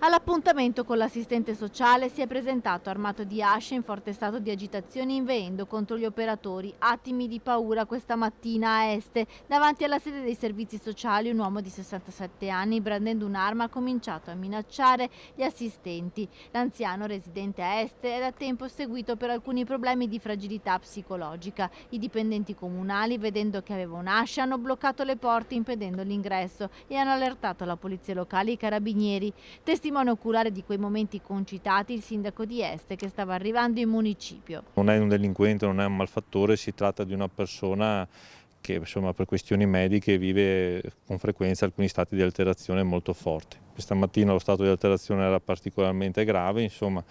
All'appuntamento con l'assistente sociale si è presentato armato di asce in forte stato di agitazione inveendo contro gli operatori. Attimi di paura questa mattina a Este. Davanti alla sede dei servizi sociali un uomo di 67 anni brandendo un'arma ha cominciato a minacciare gli assistenti. L'anziano residente a Este è da tempo seguito per alcuni problemi di fragilità psicologica. I dipendenti comunali, vedendo che aveva un'ascia, hanno bloccato le porte impedendo l'ingresso e hanno allertato la polizia locale e i carabinieri. Testimone oculare di quei momenti concitati il sindaco di Este che stava arrivando in municipio. Non è un delinquente, non è un malfattore, si tratta di una persona che insomma, per questioni mediche vive con frequenza alcuni stati di alterazione molto forti. Questa mattina lo stato di alterazione era particolarmente grave, insomma,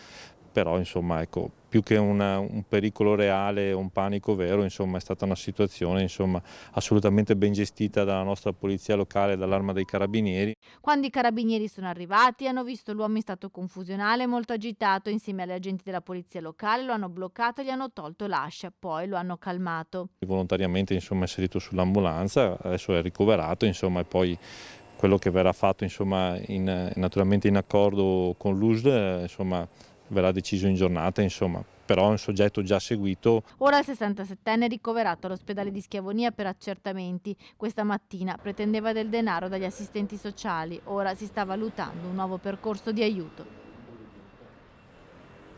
però insomma, ecco, più che un pericolo reale o un panico vero, insomma, è stata una situazione insomma, assolutamente ben gestita dalla nostra polizia locale e dall'Arma dei Carabinieri. Quando i carabinieri sono arrivati hanno visto l'uomo in stato confusionale molto agitato. Insieme agli agenti della polizia locale lo hanno bloccato e gli hanno tolto l'ascia, poi lo hanno calmato. Volontariamente insomma, è salito sull'ambulanza, adesso è ricoverato insomma, e poi quello che verrà fatto insomma, naturalmente in accordo con l'USL insomma, verrà deciso in giornata, insomma, però è un soggetto già seguito. Ora il 67enne è ricoverato all'ospedale di Schiavonia per accertamenti. Questa mattina pretendeva del denaro dagli assistenti sociali, ora si sta valutando un nuovo percorso di aiuto.